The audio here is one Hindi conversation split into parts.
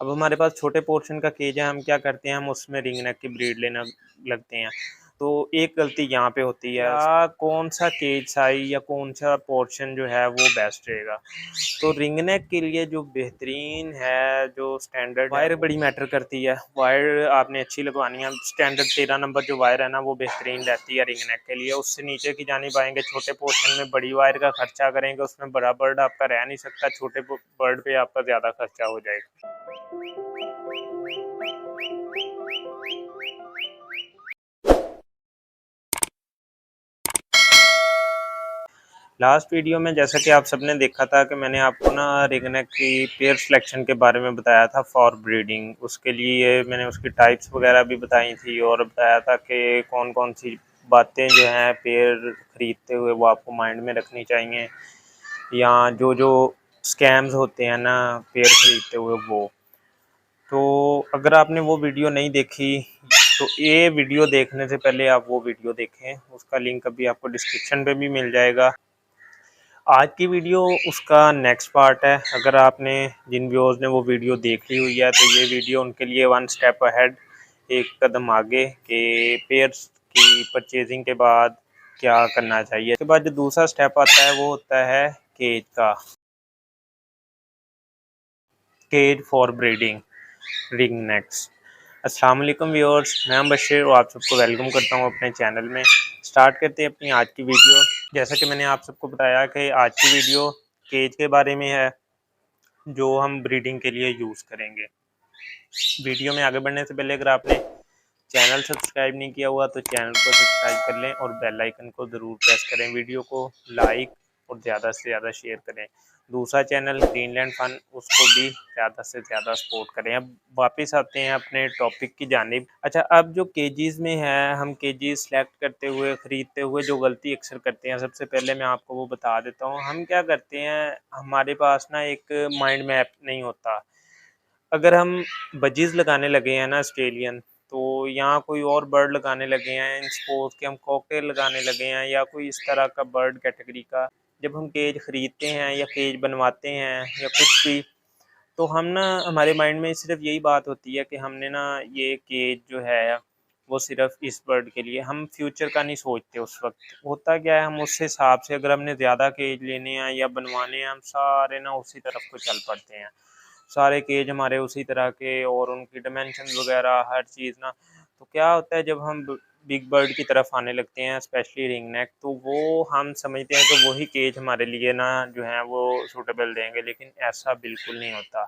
अब हमारे पास छोटे पोर्शन का केज है, हम क्या करते हैं, हम उसमें रिंग नेक की ब्रीड लेना लगते हैं। तो एक गलती यहाँ पे होती है, या कौन सा केज साइज या कौन सा पोर्शन जो है वो बेस्ट रहेगा। तो रिंग नेक के लिए जो बेहतरीन है, जो स्टैंडर्ड वायर बड़ी मैटर करती है। वायर आपने अच्छी लगवानी है। स्टैंडर्ड 13 नंबर जो वायर है ना, वो बेहतरीन रहती है रिंग नेक के लिए। उससे नीचे की जानिब आएंगे, छोटे पोर्शन में बड़ी वायर का खर्चा करेंगे, उसमें बड़ा बर्ड आपका रह नहीं सकता, छोटे बर्ड पे आपका ज़्यादा खर्चा हो जाएगा। लास्ट वीडियो में जैसा कि आप सबने देखा था कि मैंने आपको ना रिंग नेक की पेयर सिलेक्शन के बारे में बताया था फॉर ब्रीडिंग। उसके लिए मैंने उसकी टाइप्स वगैरह भी बताई थी और बताया था कि कौन कौन सी बातें जो हैं पेयर ख़रीदते हुए वो आपको माइंड में रखनी चाहिए, या जो जो स्कैम्स होते हैं ना पेयर ख़रीदते हुए वो। तो अगर आपने वो वीडियो नहीं देखी तो ये वीडियो देखने से पहले आप वो वीडियो देखें, उसका लिंक अभी आपको डिस्क्रिप्शन पे भी मिल जाएगा। आज की वीडियो उसका नेक्स्ट पार्ट है। अगर आपने जिन व्यूअर्स ने वो वीडियो देख ली हुई है तो ये वीडियो उनके लिए वन स्टेप अहेड, एक कदम आगे, कि पेयर्स की परचेजिंग के बाद क्या करना चाहिए। उसके बाद जो दूसरा स्टेप आता है वो होता है केज का, cage for breeding ring necks. अस्सलाम वालेकुम व्यूअर्स, मैं बशीर और आप सबको वेलकम करता हूँ अपने चैनल में। स्टार्ट करते हैं अपनी आज की वीडियो। जैसा कि मैंने आप सबको बताया कि आज की वीडियो केज के बारे में है जो हम ब्रीडिंग के लिए यूज़ करेंगे। वीडियो में आगे बढ़ने से पहले अगर आपने चैनल सब्सक्राइब नहीं किया हुआ तो चैनल को सब्सक्राइब कर लें और बेल आइकन को ज़रूर प्रेस करें। वीडियो को लाइक और ज़्यादा से ज़्यादा शेयर करें। दूसरा चैनल ग्रीनलैंड फन, उसको भी ज़्यादा से ज़्यादा सपोर्ट करें। अब वापस आते हैं अपने टॉपिक की जानिब। अच्छा, अब जो केजीज़ में है, हम केजीज़ सेलेक्ट करते हुए, ख़रीदते हुए जो गलती अक्सर करते हैं, सबसे पहले मैं आपको वो बता देता हूँ। हम क्या करते हैं, हमारे पास ना एक माइंड मैप नहीं होता। अगर हम बजीज़ लगाने लगे हैं ना ऑस्ट्रेलियन, तो यहाँ कोई और बर्ड लगाने लगे हैं, सपोज कि हम कॉकटेल लगाने लगे हैं या कोई इस तरह का बर्ड कैटेगरी का, जब हम केज ख़रीदते हैं या केज बनवाते हैं या कुछ भी, तो हम ना हमारे माइंड में सिर्फ यही बात होती है कि हमने ना ये केज जो है वो सिर्फ इस बर्ड के लिए। हम फ्यूचर का नहीं सोचते उस वक्त। होता क्या है, हम उस हिसाब से अगर हमने ज़्यादा केज लेने हैं या बनवाने हैं, हम सारे ना उसी तरफ को चल पड़ते हैं। सारे केज हमारे उसी तरह के और उनकी डायमेंशन वगैरह हर चीज़ ना। तो क्या होता है, जब हम बिग बर्ड की तरफ आने लगते हैं, स्पेशली रिंग नेक, तो वो हम समझते हैं कि वही केज हमारे लिए ना जो है वो सूटेबल देंगे, लेकिन ऐसा बिल्कुल नहीं होता।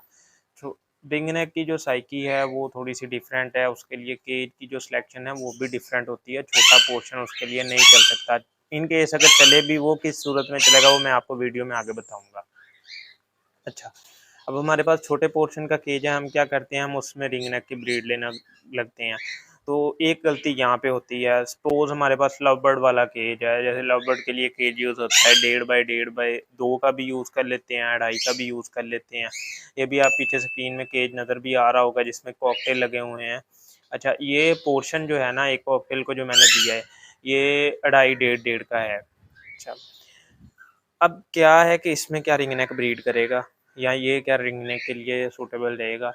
तो रिंग नेक की जो साइकी है वो थोड़ी सी डिफरेंट है, उसके लिए केज की जो सिलेक्शन है वो भी डिफरेंट होती है। छोटा पोर्शन उसके लिए नहीं चल सकता। इन केस अगर चले भी, वो किस सूरत में चलेगा वो मैं आपको वीडियो में आगे बताऊँगा। अच्छा, अब हमारे पास छोटे पोर्शन का केज है, हम क्या करते हैं, हम उसमें रिंग नेक की ब्रीड लेना लगते हैं। तो एक गलती यहाँ पे होती है, सपोज हमारे पास लव बर्ड वाला केज है। जैसे लव बर्ड के लिए केज यूज़ होता है 1.5 बाई 1.5 बाई 2 का भी यूज़ कर लेते हैं, 2.5 का भी यूज़ कर लेते हैं। ये भी आप पीछे स्क्रीन में केज नज़र भी आ रहा होगा जिसमें कॉकटेल लगे हुए हैं। अच्छा, ये पोर्शन जो है ना, एक कॉकटेल को जो मैंने दिया है, ये 2.5 1.5 का है। अच्छा, अब क्या है कि इसमें क्या रिंग नेक ब्रीड करेगा या ये क्या रिंग नेक के लिए सूटेबल रहेगा।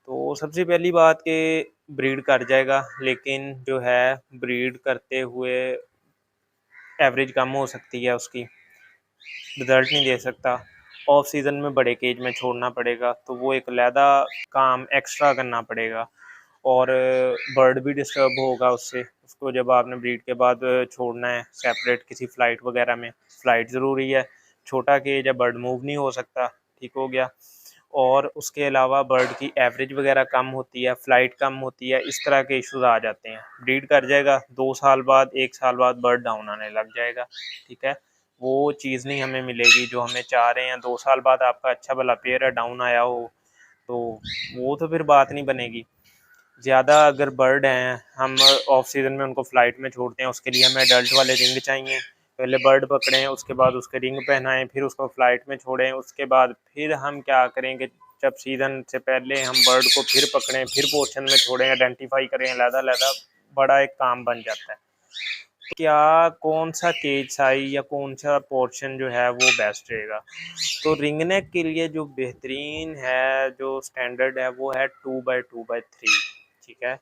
तो सबसे पहली बात कि ब्रीड कर जाएगा, लेकिन जो है ब्रीड करते हुए एवरेज कम हो सकती है, उसकी रिज़ल्ट नहीं दे सकता। ऑफ सीज़न में बड़े केज में छोड़ना पड़ेगा, तो वो एक अलहदा काम एक्स्ट्रा करना पड़ेगा और बर्ड भी डिस्टर्ब होगा उससे। उसको जब आपने ब्रीड के बाद छोड़ना है सेपरेट किसी फ़्लाइट वगैरह में, फ़्लाइट ज़रूरी है। छोटा केज है, बर्ड मूव नहीं हो सकता, ठीक हो गया। और उसके अलावा बर्ड की एवरेज वगैरह कम होती है, फ़्लाइट कम होती है, इस तरह के इश्यूज़ आ जाते हैं। ब्रीड कर जाएगा, 2 साल बाद, 1 साल बाद बर्ड डाउन आने लग जाएगा, ठीक है। वो चीज़ नहीं हमें मिलेगी जो हमें चाह रहे हैं। 2 साल बाद आपका अच्छा भला पेयर है, डाउन आया हो, तो वो तो फिर बात नहीं बनेगी। ज़्यादा अगर बर्ड हैं, हम ऑफ सीज़न में उनको फ़्लाइट में छोड़ते हैं, उसके लिए हमें अडल्ट वाले रिंग चाहिए। पहले बर्ड पकड़ें, उसके बाद उसके रिंग पहनाएं, फिर उसको फ़्लाइट में छोड़ें। उसके बाद फिर हम क्या करेंगे, जब सीज़न से पहले हम बर्ड को फिर पकड़ें, फिर पोर्शन में छोड़ें, आइडेंटिफाई करें, अलग-अलग बड़ा एक काम बन जाता है। क्या कौन सा केज साइज या कौन सा पोर्शन जो है वो बेस्ट रहेगा। तो रिंग नेक के लिए जो बेहतरीन है, जो स्टैंडर्ड है, वो है 2x2x3। ठीक है,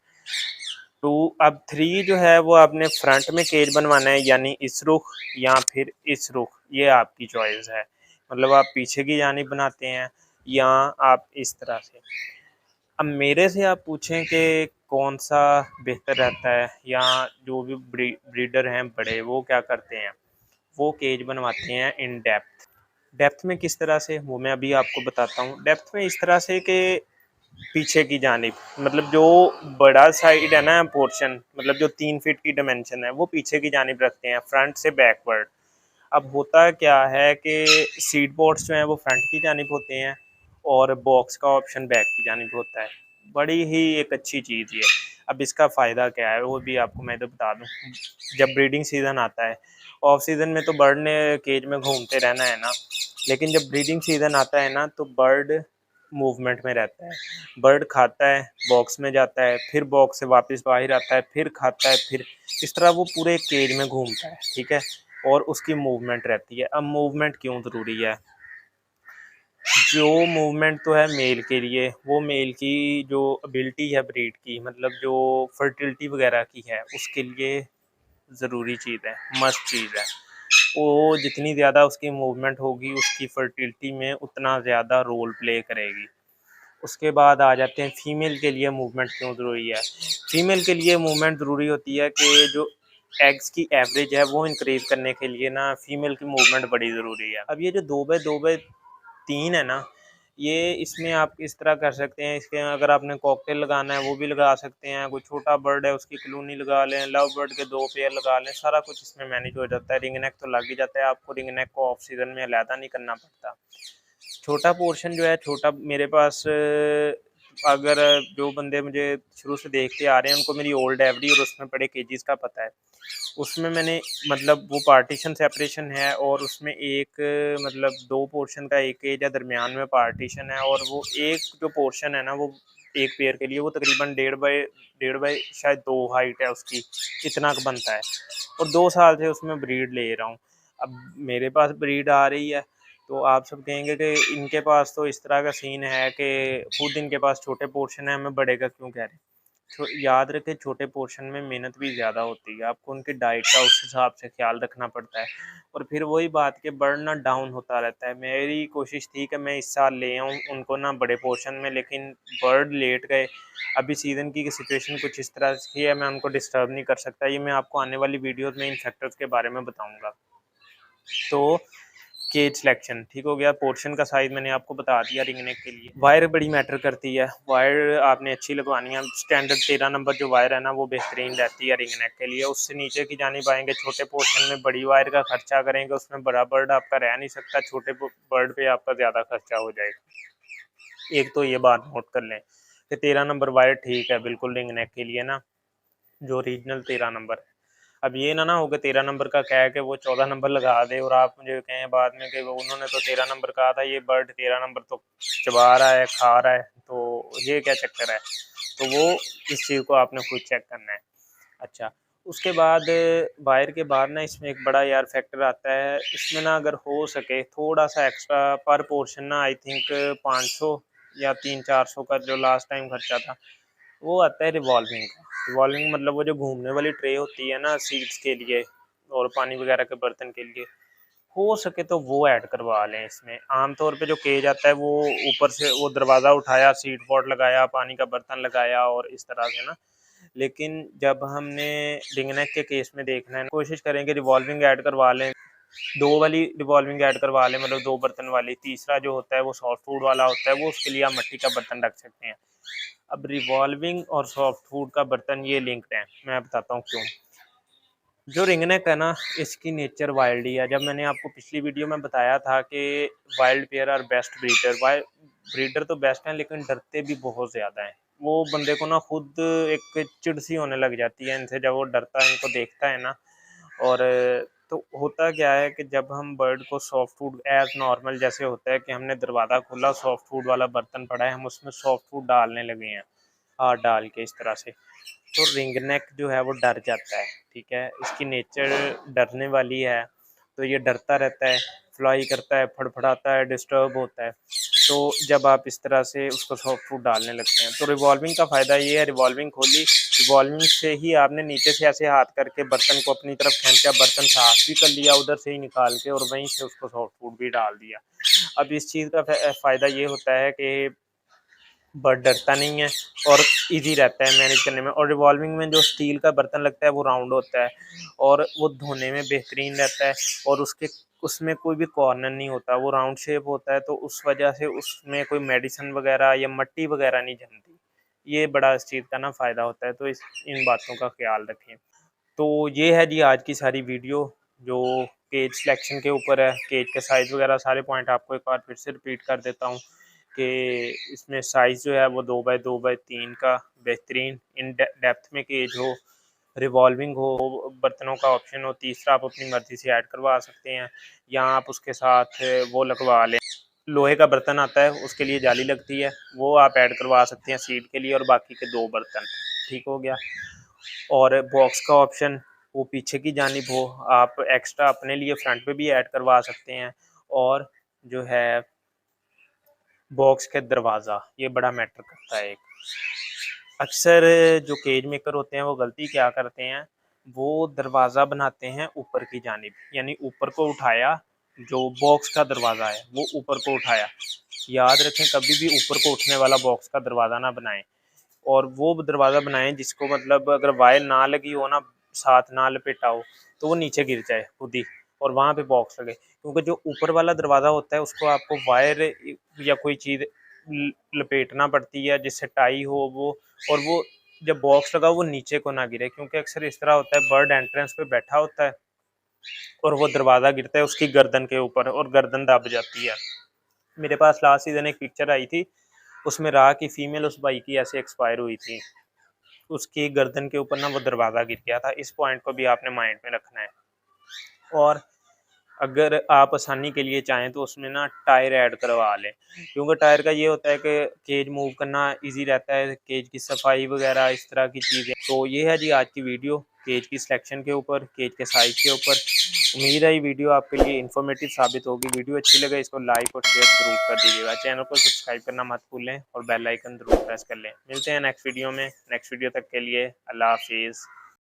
टू। अब 3 जो है वो आपने फ्रंट में केज बनवाना है, यानी इस रुख या फिर इस रुख, ये आपकी चॉइस है। मतलब आप पीछे की जानिब बनाते हैं या आप इस तरह से। अब मेरे से आप पूछें कि कौन सा बेहतर रहता है, या जो भी ब्रीडर हैं बड़े, वो क्या करते हैं, वो केज बनवाते हैं इन डेप्थ। डेप्थ में किस तरह से, वो मैं अभी आपको बताता हूँ। डेप्थ में इस तरह से कि पीछे की जानिब, मतलब जो बड़ा साइड है ना पोर्शन, मतलब जो 3 फीट की डायमेंशन है, वो पीछे की जानिब रखते हैं, फ्रंट से बैकवर्ड। अब होता क्या है कि सीड पोर्ट्स जो हैं वो फ्रंट की जानिब होते हैं और बॉक्स का ऑप्शन बैक की जानिब होता है। बड़ी ही एक अच्छी चीज़ ये। अब इसका फ़ायदा क्या है वो भी आपको मैं इधर बता दूं। जब ब्रीडिंग सीज़न आता है, ऑफ सीज़न में तो बर्ड ने केज में घूमते रहना है ना, लेकिन जब ब्रीडिंग सीज़न आता है ना, तो बर्ड मूवमेंट में रहता है। बर्ड खाता है, बॉक्स में जाता है, फिर बॉक्स से वापस बाहर आता है, फिर खाता है, फिर इस तरह वो पूरे केज में घूमता है। ठीक है, और उसकी मूवमेंट रहती है। अब मूवमेंट क्यों ज़रूरी है? जो मूवमेंट तो है मेल के लिए, वो मेल की जो एबिलिटी है ब्रीड की, मतलब जो फर्टिलिटी वगैरह की है, उसके लिए ज़रूरी चीज़ है, मस्ट चीज़ है। वो जितनी ज़्यादा उसकी मूवमेंट होगी, उसकी फर्टिलिटी में उतना ज़्यादा रोल प्ले करेगी। उसके बाद आ जाते हैं फीमेल के लिए मूवमेंट क्यों ज़रूरी है। फीमेल के लिए मूवमेंट ज़रूरी होती है कि जो एग्स की एवरेज है वो इंक्रीज़ करने के लिए ना फीमेल की मूवमेंट बड़ी ज़रूरी है। अब ये जो 2x2x3 है ना, ये इसमें आप इस तरह कर सकते हैं। इसके अगर आपने कॉकटेल लगाना है वो भी लगा सकते हैं, कोई छोटा बर्ड है उसकी कॉलोनी लगा लें, लव बर्ड के 2 पेयर लगा लें, सारा कुछ इसमें मैनेज हो जाता है। रिंग नेक तो लग ही जाता है, आपको रिंग नेक को ऑफ सीजन में अलहदा नहीं करना पड़ता। छोटा पोर्शन जो है, छोटा मेरे पास अगर जो बंदे मुझे शुरू से देखते आ रहे हैं उनको मेरी ओल्ड एवरी और उसमें पड़े केजीज का पता है। उसमें मैंने मतलब वो पार्टीशन सेपरेशन है, और उसमें एक मतलब 2 पोर्शन का एक केज है, दरमियान में पार्टीशन है, और वो एक जो पोर्शन है ना, वो एक पेयर के लिए वो तकरीबन 1.5 बाई शायद 2 हाइट है उसकी, इतना बनता है। और 2 साल से उसमें ब्रीड ले रहा हूँ। अब मेरे पास ब्रीड आ रही है, तो आप सब कहेंगे कि इनके पास तो इस तरह का सीन है कि खुद इनके पास छोटे पोर्शन है, हमें बड़े का क्यों कह रहे हैं। याद रखें, छोटे पोर्शन में मेहनत भी ज़्यादा होती है, आपको उनकी डाइट का उस हिसाब से ख्याल रखना पड़ता है। और फिर वही बात कि बर्ड ना डाउन होता रहता है। मेरी कोशिश थी कि मैं इस साल ले आऊँ उनको ना बड़े पोर्शन में, लेकिन बर्ड लेट गए। अभी सीज़न की सिचुएशन कुछ इस तरह की है, मैं उनको डिस्टर्ब नहीं कर सकता। ये मैं आपको आने वाली वीडियोज़ में इन फैक्टर्स के बारे में बताऊँगा। तो केज सिलेक्शन ठीक हो गया, पोर्शन का साइज मैंने आपको बता दिया। रिंग नेक के लिए वायर बड़ी मैटर करती है, वायर आपने अच्छी लगवानी है। स्टैंडर्ड 13 नंबर जो वायर है ना, वो बेहतरीन रहती है रिंग नेक के लिए। उससे नीचे की जानिब आएंगे छोटे पोर्शन में बड़ी वायर का खर्चा करेंगे, उसमें बड़ा बर्ड आपका रह नहीं सकता, छोटे बर्ड पे आपका ज़्यादा खर्चा हो जाएगा। एक तो ये बात नोट कर लें कि 13 नंबर वायर ठीक है बिल्कुल रिंग नेक के लिए ना, जो ओरिजिनल 13 नंबर है। अब ये ना हो कि 13 नंबर का कह के वो 14 नंबर लगा दे और आप मुझे कहें बाद में कि वो उन्होंने तो 13 नंबर कहा था, ये बर्ड 13 नंबर तो चबा रहा है, खा रहा है, तो ये क्या चक्कर है। तो वो इस चीज़ को आपने खुद चेक करना है। अच्छा, उसके बाद वायर के बाद ना इसमें एक बड़ा यार फैक्टर आता है। इसमें ना अगर हो सके थोड़ा सा एक्स्ट्रा पर पोर्शन ना, आई थिंक 500 या 300-400 का जो लास्ट टाइम खर्चा था, वो आता है रिवॉल्विंग का। रिवॉल्विंग मतलब वो जो घूमने वाली ट्रे होती है ना सीड्स के लिए और पानी वगैरह के बर्तन के लिए, हो सके तो वो ऐड करवा लें इसमें। आमतौर पे जो केज आता है वो ऊपर से वो दरवाज़ा उठाया, सीड पॉट लगाया, पानी का बर्तन लगाया और इस तरह से ना। लेकिन जब हमने रिंग नेक के केस में देखना है, कोशिश करेंगे रिवॉल्विंग ऐड करवा लें। 2 वाली रिवॉल्विंग ऐड करवा लें, मतलब 2 बर्तन वाली। तीसरा जो होता है वो सॉफ्ट फूड वाला होता है, वो उसके लिए आप मिट्टी का बर्तन रख सकते हैं। अब रिवॉल्विंग और सॉफ्ट फूड का बर्तन ये लिंक्ड है, मैं बताता हूँ क्यों। जो रिंग नेक है ना, इसकी नेचर वाइल्ड ही है। जब मैंने आपको पिछली वीडियो में बताया था कि wild pair are best breeder, wild breeder तो बेस्ट हैं लेकिन डरते भी बहुत ज़्यादा हैं। वो बंदे को ना खुद एक चिढ़ सी होने लग जाती है इनसे जब वो डरता है, इनको देखता है ना। और तो होता क्या है कि जब हम बर्ड को सॉफ्ट फूड एज नॉर्मल, जैसे होता है कि हमने दरवाज़ा खोला, सॉफ्ट फूड वाला बर्तन पड़ा है, हम उसमें सॉफ्ट फूड डालने लगे हैं, हाथ डाल के इस तरह से। तो रिंग नेक जो है वो डर जाता है, ठीक है, इसकी नेचर डरने वाली है, तो ये डरता रहता है, फ्लाई करता है, फड़फड़ाता है, डिस्टर्ब होता है। तो जब आप इस तरह से उसको सॉफ्ट फूड डालने लगते हैं तो रिवॉल्विंग का फ़ायदा ये है, रिवॉल्विंग खोली, रिवॉल्विंग से ही आपने नीचे से ऐसे हाथ करके बर्तन को अपनी तरफ खींचा, बर्तन साफ भी कर लिया उधर से ही निकाल के, और वहीं से उसको सॉफ्ट फूड भी डाल दिया। अब इस चीज़ का फ़ायदा ये होता है कि बर्ड डरता नहीं है और इजी रहता है मैनेज करने में। और रिवॉल्विंग में जो स्टील का बर्तन लगता है वो राउंड होता है और वो धोने में बेहतरीन रहता है, और उसमें कोई भी कॉर्नर नहीं होता, वो राउंड शेप होता है, तो उस वजह से उसमें कोई मेडिसिन वगैरह या मट्टी वगैरह नहीं जमती। ये बड़ा इस चीज़ का ना फ़ायदा होता है, तो इन बातों का ख्याल रखें। तो ये है जी आज की सारी वीडियो, जो केज सिलेक्शन के ऊपर है। केज का साइज़ वगैरह सारे पॉइंट आपको एक बार फिर से रिपीट कर देता हूँ कि इसमें साइज़ जो है वो 2x2x3 का बेहतरीन इन डेप्थ में केज हो, रिवॉल्विंग हो, बर्तनों का ऑप्शन हो, तीसरा आप अपनी मर्ज़ी से ऐड करवा सकते हैं, या आप उसके साथ वो लगवा लें, लोहे का बर्तन आता है उसके लिए जाली लगती है, वो आप ऐड करवा सकते हैं सीट के लिए, और बाकी के 2 बर्तन, ठीक हो गया। और बॉक्स का ऑप्शन वो पीछे की जानिब हो, आप एक्स्ट्रा अपने लिए फ्रंट पे भी ऐड करवा सकते हैं। और जो है बॉक्स का दरवाज़ा, ये बड़ा मैटर करता है एक। अक्सर जो केज मेकर होते हैं वो गलती क्या करते हैं, वो दरवाज़ा बनाते हैं ऊपर की जानिब, यानी ऊपर को उठाया, जो बॉक्स का दरवाज़ा है वो ऊपर को उठाया। याद रखें कभी भी ऊपर को उठने वाला बॉक्स का दरवाज़ा ना बनाएं, और वो दरवाज़ा बनाएं जिसको मतलब अगर वायर ना लगी हो ना, साथ ना लपेटा हो, तो वो नीचे गिर जाए खुद ही और वहाँ पे बॉक्स लगे, क्योंकि जो ऊपर वाला दरवाज़ा होता है उसको आपको वायर या कोई चीज़ लपेटना पड़ती है जिससे टाई हो वो, और वो जब बॉक्स लगा वो नीचे को ना गिरे, क्योंकि अक्सर इस तरह होता है बर्ड एंट्रेंस पे बैठा होता है और वो दरवाज़ा गिरता है उसकी गर्दन के ऊपर और गर्दन दब जाती है। मेरे पास लास्ट सीज़न एक पिक्चर आई थी, उसमें रहा कि फीमेल उस भाई की ऐसे एक्सपायर हुई थी, उसकी गर्दन के ऊपर ना वो दरवाज़ा गिर गया था। इस पॉइंट को भी आपने माइंड में रखना है। और अगर आप आसानी के लिए चाहें तो उसमें ना टायर ऐड करवा लें, क्योंकि टायर का ये होता है कि केज मूव करना इजी रहता है, केज की सफाई वगैरह इस तरह की चीज़ें। तो ये है जी आज की वीडियो केज की सिलेक्शन के ऊपर, केज के साइज़ के ऊपर। उम्मीद है ये वीडियो आपके लिए इन्फॉर्मेटिव साबित होगी। वीडियो अच्छी लगे इसको लाइक और शेयर ज़रूर कर दीजिएगा। चैनल को सब्सक्राइब करना मत भूलें और बेल आइकन ज़रूर प्रेस कर लें। मिलते हैं नेक्स्ट वीडियो में। नेक्स्ट वीडियो तक के लिए अल्लाह हाफिज़।